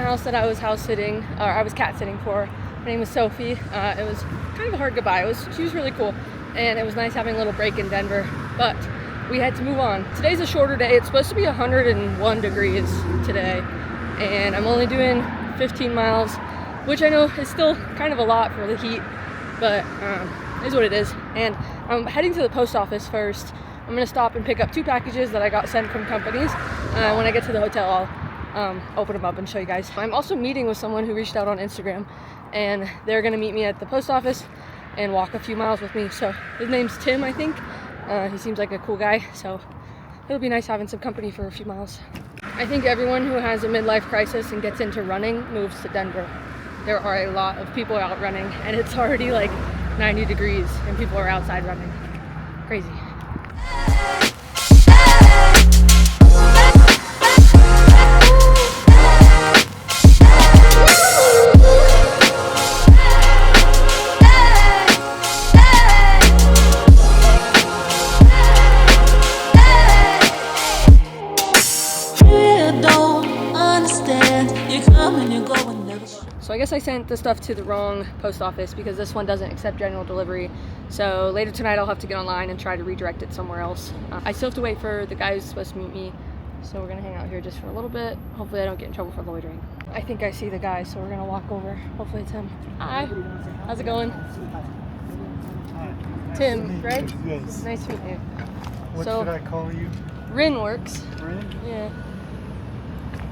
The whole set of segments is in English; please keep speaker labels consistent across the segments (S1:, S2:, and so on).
S1: else that I was house sitting, or I was cat sitting for. Her name was Sophie. It was kind of a hard goodbye. She was really cool, and it was nice having a little break in Denver, but we had to move on. Today's a shorter day. It's supposed to be 101 degrees today, and I'm only doing 15 miles, which I know is still kind of a lot for the heat, but is what it is. And I'm heading to the post office first. I'm gonna stop and pick up 2 packages that I got sent from companies. When I get to the hotel, I'll open them up and show you guys. I'm also meeting with someone who reached out on Instagram, and they're gonna meet me at the post office and walk a few miles with me. So his name's Tim, I think. He seems like a cool guy, so it'll be nice having some company for a few miles. I think everyone who has a midlife crisis and gets into running moves to Denver. There are a lot of people out running, and it's already like 90 degrees and people are outside running. Crazy. So I guess I sent the stuff to the wrong post office because this one doesn't accept general delivery. So later tonight I'll have to get online and try to redirect it somewhere else. I still have to wait for the guy who's supposed to meet me. So we're gonna hang out here just for a little bit. Hopefully I don't get in trouble for loitering. I think I see the guy, so we're gonna walk over. Hopefully it's him. Hi, how's it going? Tim, right?
S2: Yes.
S1: Nice to meet you.
S2: What should I call you?
S1: Rin works.
S2: Rin?
S1: Yeah.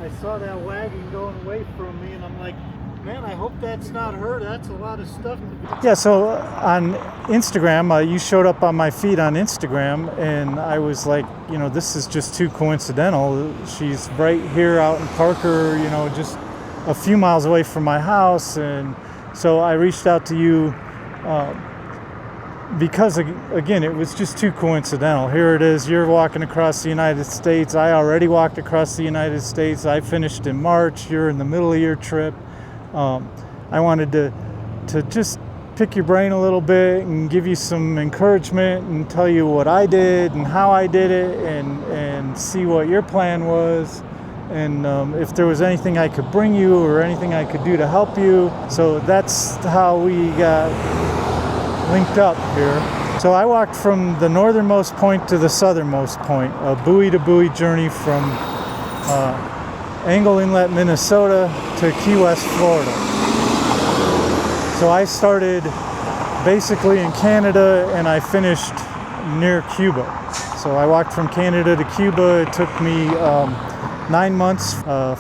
S2: I saw that wagon going away from me and I'm like, man, I hope that's not her. That's a lot of stuff to be. Yeah, so on Instagram, you showed up on my feed on Instagram, and I was like, you know, this is just too coincidental. She's right here out in Parker, you know, just a few miles away from my house. And so I reached out to you because, again, it was just too coincidental. Here it is. You're walking across the United States. I already walked across the United States. I finished in March. You're in the middle of your trip. I wanted to just pick your brain a little bit and give you some encouragement and tell you what I did and how I did it and see what your plan was, and if there was anything I could bring you or anything I could do to help you. So that's how we got linked up here. So I walked from the northernmost point to the southernmost point, a buoy to buoy journey from Angle Inlet, Minnesota to Key West, Florida. So I started basically in Canada and I finished near Cuba. So I walked from Canada to Cuba. It took me 9 months,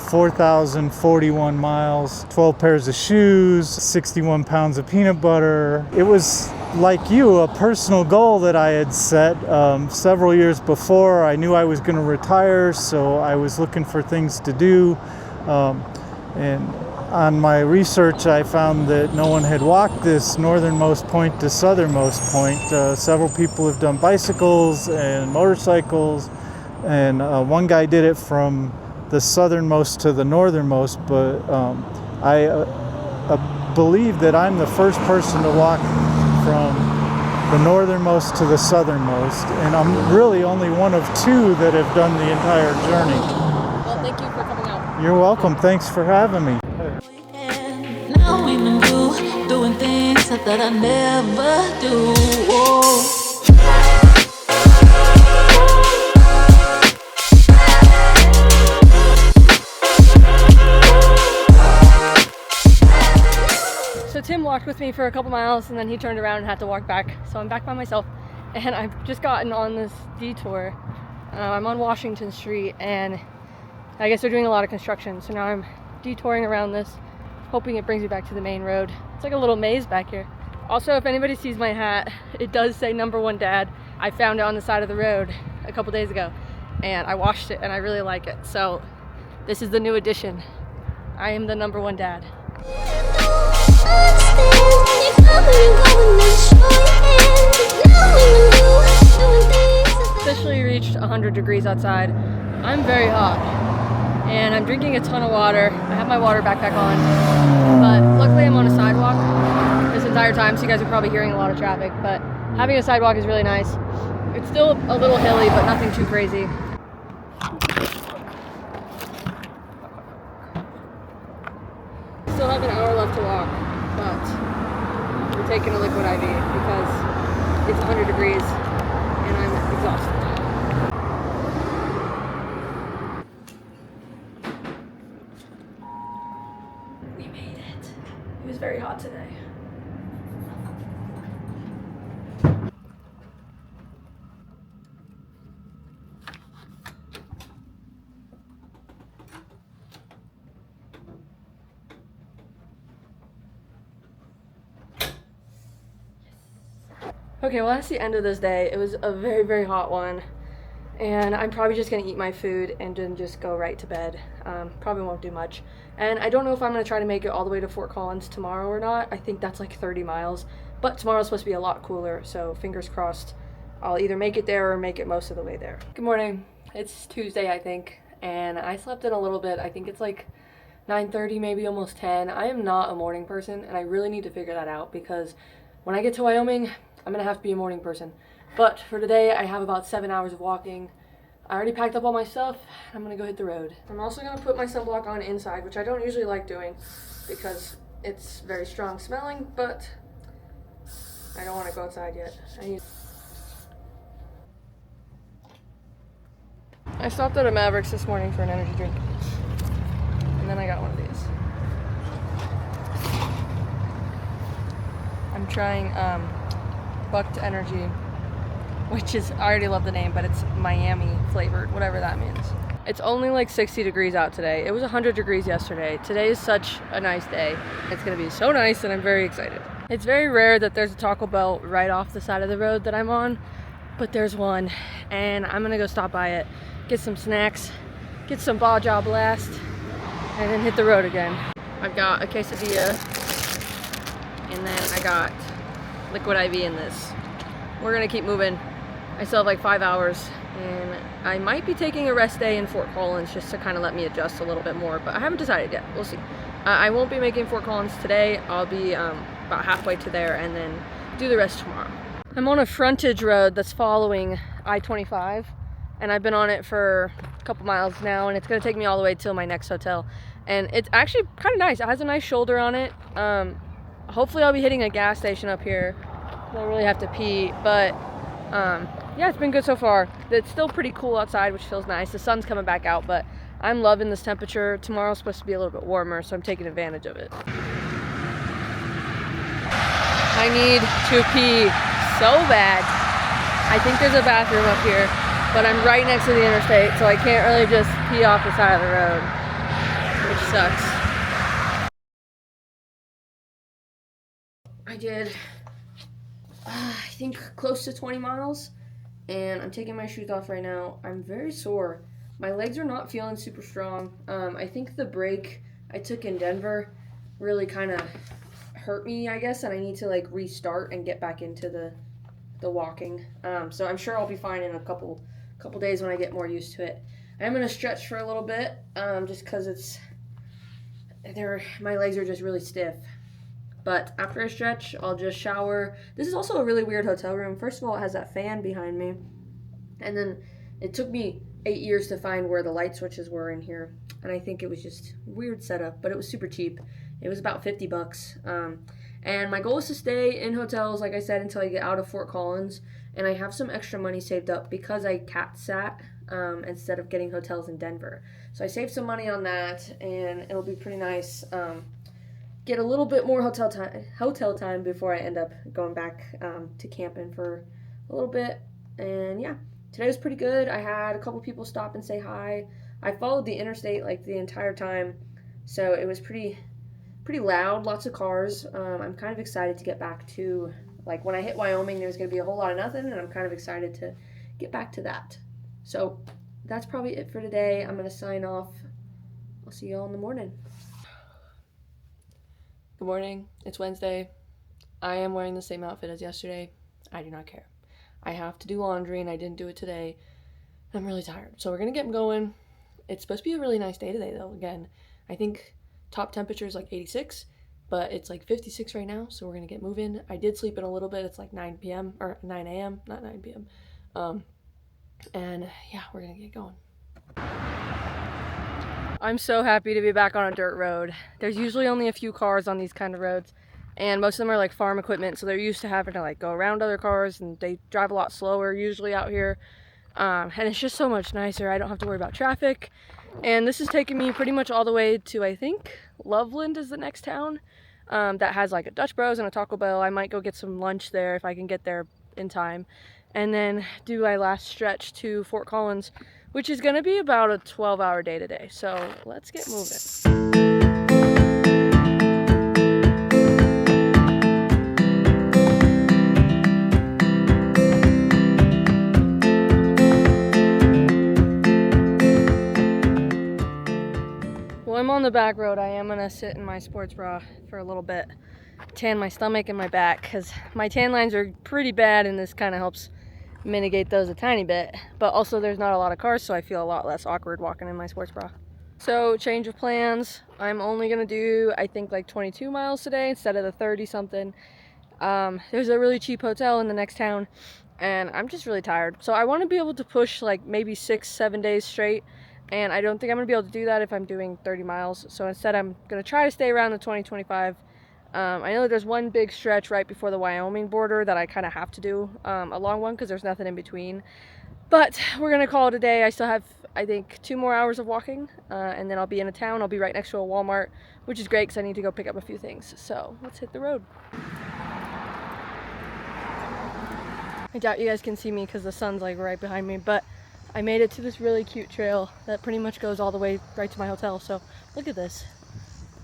S2: 4,041 miles, 12 pairs of shoes, 61 pounds of peanut butter. It was, like you, a personal goal that I had set several years before. I knew I was going to retire, so I was looking for things to do. And on my research, I found that no one had walked this northernmost point to southernmost point. Several people have done bicycles and motorcycles, and one guy did it from the southernmost to the northernmost, but I believe that I'm the first person to walk from the northernmost to the southernmost, and I'm really only one of 2 that have done the entire journey.
S1: Well, thank you for coming out.
S2: You're welcome. Thanks for having me.
S3: Now I'm in you, doing things that I never do. Whoa.
S1: So Tim walked with me for a couple miles and then he turned around and had to walk back. So I'm back by myself and I've just gotten on this detour. I'm on Washington Street and I guess they're doing a lot of construction. So now I'm detouring around this, hoping it brings me back to the main road. It's like a little maze back here. Also, if anybody sees my hat, it does say #1 Dad. I found it on the side of the road a couple days ago and I washed it and I really like it. So this is the new addition. I am the #1 Dad. Officially reached 100 degrees outside. I'm very hot and I'm drinking a ton of water. I have my water backpack on, but luckily I'm on a sidewalk this entire time, so you guys are probably hearing a lot of traffic, but having a sidewalk is really nice. It's still a little hilly, but nothing too crazy. have an hour left to walk, but we're taking a liquid IV because it's 100 degrees and I'm exhausted. We made it. It was very hot today. Okay, well that's the end of this day. It was a very, very hot one. And I'm probably just gonna eat my food and then just go right to bed. Probably won't do much. And I don't know if I'm gonna try to make it all the way to Fort Collins tomorrow or not. I think that's like 30 miles. But tomorrow's supposed to be a lot cooler, so fingers crossed I'll either make it there or make it most of the way there. Good morning. It's Tuesday, I think, and I slept in a little bit. I think it's like 9:30, maybe almost 10. I am not a morning person, and I really need to figure that out because when I get to Wyoming, I'm gonna have to be a morning person. But for today, I have about 7 hours of walking. I already packed up all my stuff. I'm gonna go hit the road. I'm also gonna put my sunblock on inside, which I don't usually like doing because it's very strong smelling, but I don't wanna go outside yet. I stopped at a Mavericks this morning for an energy drink, and then I got one of these. I'm trying Bucked Energy, which is, I already love the name, but it's Miami flavored, whatever that means. It's only like 60 degrees out today. It was 100 degrees yesterday. Today is such a nice day. It's gonna be so nice and I'm very excited. It's very rare that there's a Taco Bell right off the side of the road that I'm on, but there's one and I'm gonna go stop by it, get some snacks, get some Baja Blast, and then hit the road again. I've got a quesadilla and then I got liquid IV in this. We're gonna keep moving. I still have like 5 hours and I might be taking a rest day in Fort Collins just to kind of let me adjust a little bit more, but I haven't decided yet. We'll see. I won't be making Fort Collins today. I'll be about halfway to there and then do the rest tomorrow. I'm on a frontage road that's following I-25 and I've been on it for a couple miles now and it's gonna take me all the way till my next hotel. And it's actually kind of nice. It has a nice shoulder on it. Hopefully I'll be hitting a gas station up here. I don't really have to pee, but yeah, it's been good so far. It's still pretty cool outside, which feels nice. The sun's coming back out, but I'm loving this temperature. Tomorrow's supposed to be a little bit warmer, so I'm taking advantage of it. I need to pee so bad. I think there's a bathroom up here, but I'm right next to the interstate, so I can't really just pee off the side of the road, which sucks. I did, I think close to 20 miles, and I'm taking my shoes off right now. I'm very sore. My legs are not feeling super strong. I think the break I took in Denver really kind of hurt me, I guess, and I need to like restart and get back into the walking. So I'm sure I'll be fine in a couple days when I get more used to it. I'm gonna stretch for a little bit, just because my legs are just really stiff. But after I stretch, I'll just shower. This is also a really weird hotel room. First of all, it has that fan behind me. And then it took me 8 years to find where the light switches were in here. And I think it was just a weird setup, but it was super cheap. It was about $50. And my goal is to stay in hotels, like I said, until I get out of Fort Collins. And I have some extra money saved up because I cat sat instead of getting hotels in Denver. So I saved some money on that, and it'll be pretty nice. Get a little bit more hotel time before I end up going back to camping for a little bit. And yeah, today was pretty good. I had a couple people stop and say hi. I followed the interstate like the entire time, so it was pretty loud, lots of cars. I'm kind of excited to get back to, like, when I hit Wyoming, there's going to be a whole lot of nothing, and I'm kind of excited to get back to that. So that's probably it for today. I'm going to sign off. I'll see you all in the morning. Good morning. It's Wednesday. I am wearing the same outfit as yesterday. I do not care. I have to do laundry and I didn't do it today. I'm really tired. So we're going to get going. It's supposed to be a really nice day today though. Again, I think top temperature is like 86, but it's like 56 right now. So we're going to get moving. I did sleep in a little bit. It's like 9 p.m. or 9 a.m. Not 9 p.m. And yeah, we're going to get going. I'm so happy to be back on a dirt road. There's usually only a few cars on these kind of roads, and most of them are like farm equipment, so they're used to having to like go around other cars, and they drive a lot slower usually out here. And it's just so much nicer. I don't have to worry about traffic. And this is taking me pretty much all the way to, I think, Loveland is the next town. That has like a Dutch Bros and a Taco Bell. I might go get some lunch there if I can get there in time. And then do my last stretch to Fort Collins, which is gonna be about a 12-hour day today. So let's get moving. Well, I'm on the back road. I am gonna sit in my sports bra for a little bit, tan my stomach and my back, because my tan lines are pretty bad, and this kind of helps mitigate those a tiny bit. But also there's not a lot of cars, so I feel a lot less awkward walking in my sports bra. So change of plans. I'm only gonna do, I think, like 22 miles today instead of the 30 something. There's a really cheap hotel in the next town, and I'm just really tired. So I want to be able to push like maybe 6-7 days straight. And I don't think I'm going to be able to do that if I'm doing 30 miles. So instead, I'm going to try to stay around the 20-25. I know there's one big stretch right before the Wyoming border that I kind of have to do, a long one, because there's nothing in between. But we're going to call it a day. I still have, I think, 2 more hours of walking, and then I'll be in a town. I'll be right next to a Walmart, which is great because I need to go pick up a few things. So let's hit the road. I doubt you guys can see me because the sun's like right behind me, but I made it to this really cute trail that pretty much goes all the way right to my hotel. So look at this.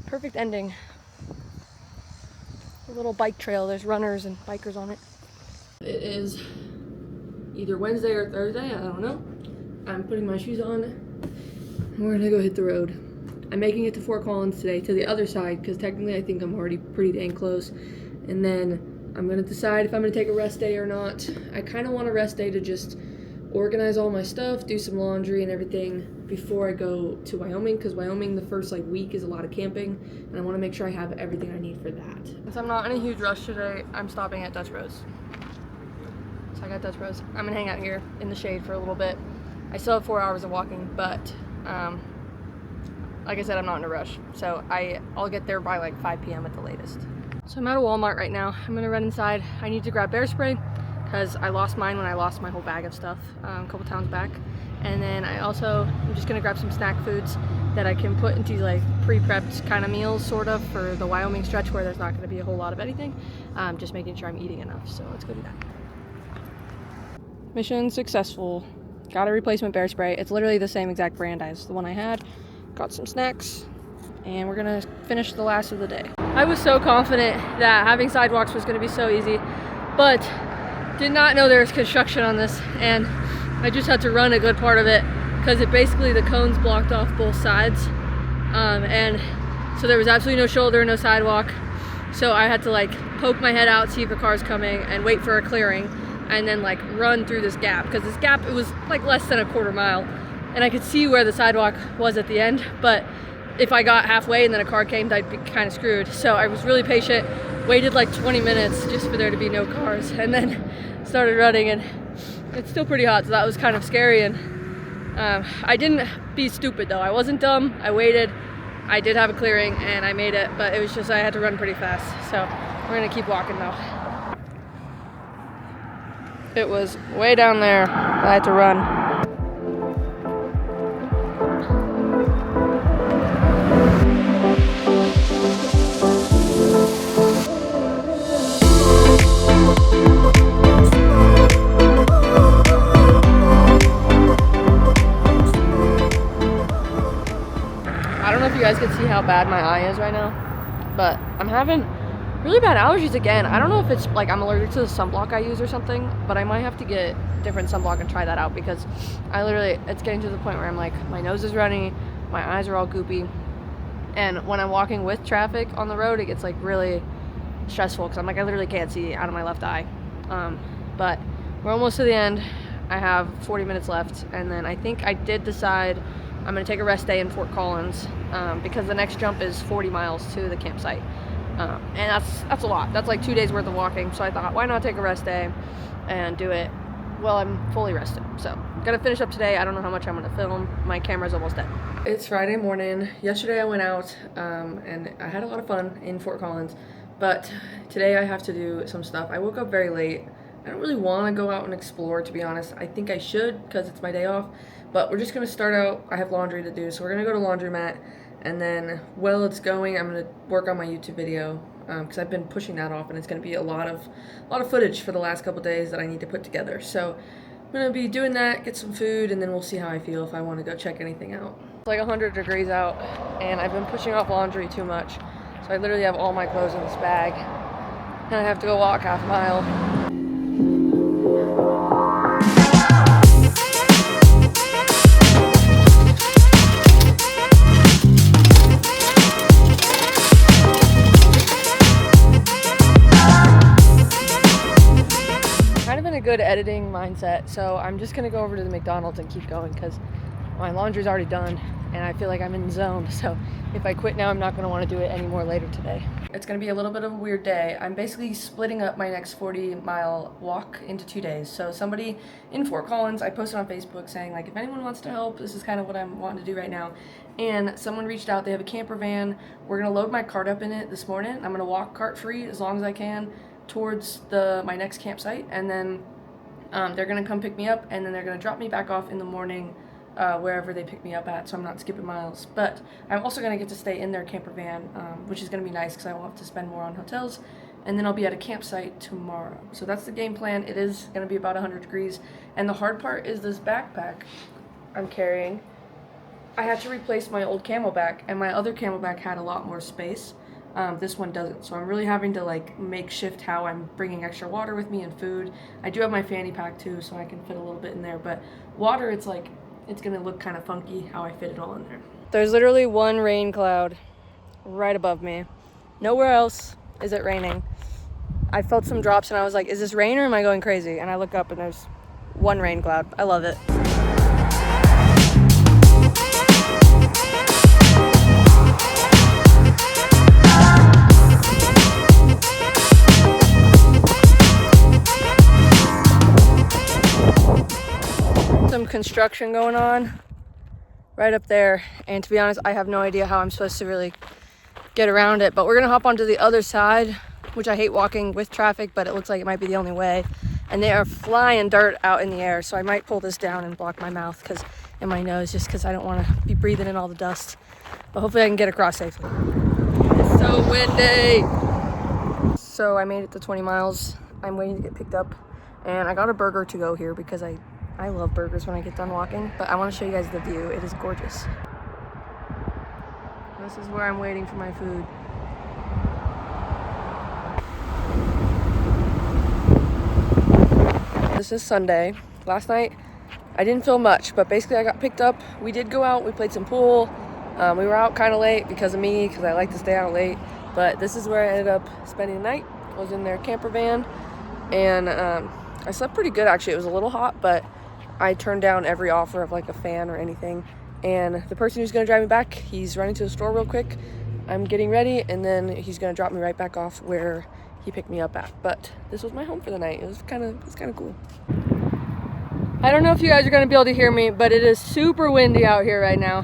S1: Perfect ending. A little bike trail. There's runners and bikers on it. It is either Wednesday or Thursday. I don't know. I'm putting my shoes on. And we're gonna go hit the road. I'm making it to Fort Collins today, to the other side, because technically I think I'm already pretty dang close. And then I'm gonna decide if I'm gonna take a rest day or not. I kind of want a rest day to just organize all my stuff, do some laundry and everything before I go to Wyoming, because Wyoming the first like week is a lot of camping, and I want to make sure I have everything I need for that. Since I'm not in a huge rush today, I'm stopping at Dutch Bros. So I got Dutch Bros. I'm gonna hang out here in the shade for a little bit. I still have 4 hours of walking, but like I said, I'm not in a rush, so I'll get there by like 5 p.m. at the latest. So I'm at a Walmart right now. I'm gonna run inside. I need to grab bear spray, because I lost mine when I lost my whole bag of stuff a couple towns back. And then I'm just gonna grab some snack foods that I can put into like pre-prepped kind of meals, sort of, for the Wyoming stretch where there's not gonna be a whole lot of anything. Just making sure I'm eating enough, so let's go do that. Mission successful. Got a replacement bear spray. It's literally the same exact brand as the one I had. Got some snacks, and we're gonna finish the last of the day. I was so confident that having sidewalks was gonna be so easy, but did not know there was construction on this, and I just had to run a good part of it because the cones blocked off both sides, and so there was absolutely no shoulder, no sidewalk. So I had to like poke my head out, see if a car's coming, and wait for a clearing, and then like run through this gap, because this gap, it was like less than a quarter mile, and I could see where the sidewalk was at the end, but if I got halfway and then a car came, I'd be kind of screwed. So I was really patient, waited like 20 minutes just for there to be no cars, and then started running. And it's still pretty hot, so that was kind of scary. And I didn't be stupid though. I wasn't dumb. I waited. I did have a clearing and I made it, but it was just I had to run pretty fast. So we're gonna keep walking though. It was way down there. I had to run. I don't know if you guys can see how bad my eye is right now, but I'm having really bad allergies again. I don't know if it's like I'm allergic to the sunblock I use or something, but I might have to get different sunblock and try that out, because it's getting to the point where I'm like, my nose is runny, my eyes are all goopy, and when I'm walking with traffic on the road, it gets like really stressful, because I'm like, I literally can't see out of my left eye. But we're almost to the end. I have 40 minutes left, and then I think I did decide I'm gonna take a rest day in Fort Collins, because the next jump is 40 miles to the campsite. And that's a lot. That's like 2 days worth of walking. So I thought, why not take a rest day and do it while I'm fully rested? So Gotta finish up today. I don't know how much I'm gonna film. My camera's almost dead. It's Friday morning. Yesterday I went out and I had a lot of fun in Fort Collins, but today I have to do some stuff. I woke up very late. I don't really want to go out and explore, to be honest. I think I should because it's my day off, but we're just gonna start out. I have laundry to do, so we're gonna go to laundromat, and then while it's going, I'm gonna work on my YouTube video because I've been pushing that off, and it's gonna be a lot of footage for the last couple days that I need to put together. So I'm gonna be doing that, get some food, and then we'll see how I feel if I want to go check anything out. It's like 100 degrees out, and I've been pushing off laundry too much, so I literally have all my clothes in this bag, and I have to go walk half a mile. Good editing mindset, so I'm just gonna go over to the McDonald's and keep going because my laundry's already done and I feel like I'm in the zone. So if I quit now, I'm not gonna want to do it anymore later today. It's gonna be a little bit of a weird day. I'm basically splitting up my next 40-mile walk into 2 days. So somebody in Fort Collins, I posted on Facebook saying like, if anyone wants to help, this is kind of what I'm wanting to do right now. And someone reached out. They have a camper van. We're gonna load my cart up in it this morning. I'm gonna walk cart free as long as I can towards my next campsite, and then they're gonna come pick me up, and then they're gonna drop me back off in the morning wherever they pick me up at, so I'm not skipping miles. But I'm also gonna get to stay in their camper van, which is gonna be nice because I won't have to spend more on hotels, and then I'll be at a campsite tomorrow. So that's the game plan. It is gonna be about 100 degrees, and the hard part is this backpack I'm carrying. I had to replace my old Camelback, and my other Camelback had a lot more space. This one doesn't, so I'm really having to like makeshift how I'm bringing extra water with me and food. I do have my fanny pack too, so I can fit a little bit in there, but water, it's like, it's gonna look kind of funky how I fit it all in there. There's literally one rain cloud right above me. Nowhere else is it raining. I felt some drops and I was like, is this rain or am I going crazy? And I look up and there's one rain cloud. I love it. Some construction going on right up there, and to be honest, I have no idea how I'm supposed to really get around it, but we're gonna hop onto the other side, which I hate walking with traffic, but it looks like it might be the only way. And they are flying dirt out in the air, so I might pull this down and block my mouth and my nose, just because I don't want to be breathing in all the dust, but hopefully I can get across safely. It's so windy. So I made it to 20 miles. I'm waiting to get picked up, and I got a burger to go here because I love burgers when I get done walking, but I want to show you guys the view. It is gorgeous. This is where I'm waiting for my food. This is Sunday. Last night, I didn't film much, but basically I got picked up. We did go out, we played some pool. We were out kind of late because of me, because I like to stay out late, but this is where I ended up spending the night. I was in their camper van, and I slept pretty good actually. It was a little hot, but I turned down every offer of like a fan or anything. And the person who's gonna drive me back, he's running to the store real quick. I'm getting ready, and then he's gonna drop me right back off where he picked me up at. But this was my home for the night. It was kind of cool. I don't know if you guys are gonna be able to hear me, but it is super windy out here right now,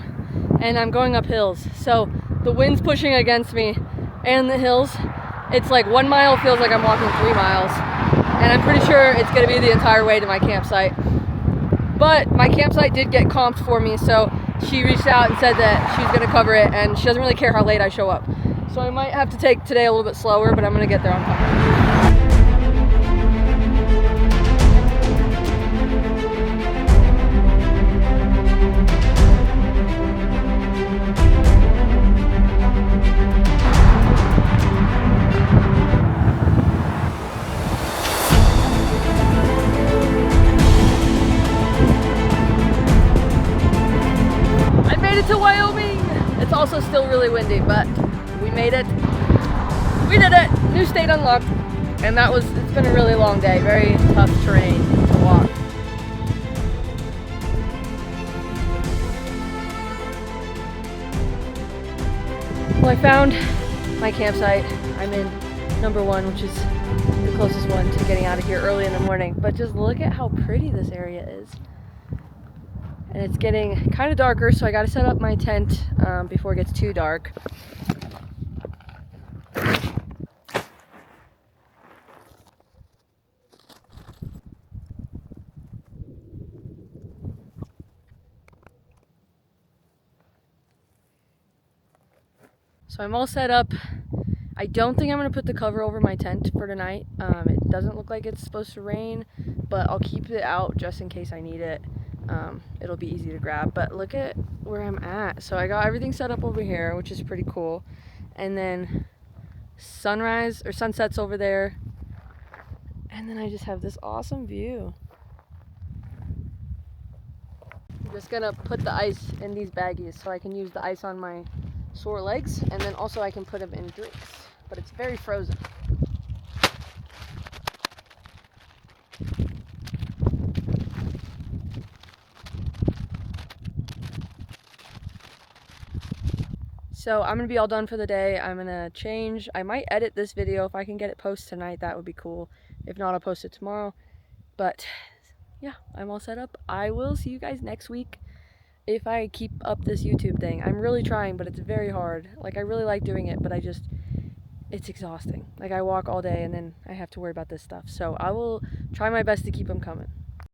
S1: and I'm going up hills. So the wind's pushing against me, and the hills. It's like 1 mile feels like I'm walking 3 miles, and I'm pretty sure it's gonna be the entire way to my campsite. But my campsite did get comped for me, so she reached out and said that she's gonna cover it, and she doesn't really care how late I show up. So I might have to take today a little bit slower, but I'm gonna get there on time. To Wyoming. It's also still really windy, but we made it. We did it. New state unlocked, and it's been a really long day. Very tough terrain to walk. Well, I found my campsite. I'm in number 1, which is the closest one to getting out of here early in the morning. But just look at how pretty this area is. and it's getting kind of darker, so I got to set up my tent before it gets too dark. So I'm all set up. I don't think I'm going to put the cover over my tent for tonight. It doesn't look like it's supposed to rain, but I'll keep it out just in case I need it. It'll be easy to grab. But look at where I'm at. So I got everything set up over here, which is pretty cool. And then sunrise or sunsets over there. And then I just have this awesome view. I'm just going to put the ice in these baggies so I can use the ice on my sore legs, and then also I can put them in drinks, but it's very frozen. So I'm gonna be all done for the day. I'm gonna change. I might edit this video. If I can get it posted tonight, that would be cool. If not, I'll post it tomorrow. But yeah, I'm all set up. I will see you guys next week if I keep up this YouTube thing. I'm really trying, but it's very hard. Like, I really like doing it, but it's exhausting. Like, I walk all day and then I have to worry about this stuff. So I will try my best to keep them coming.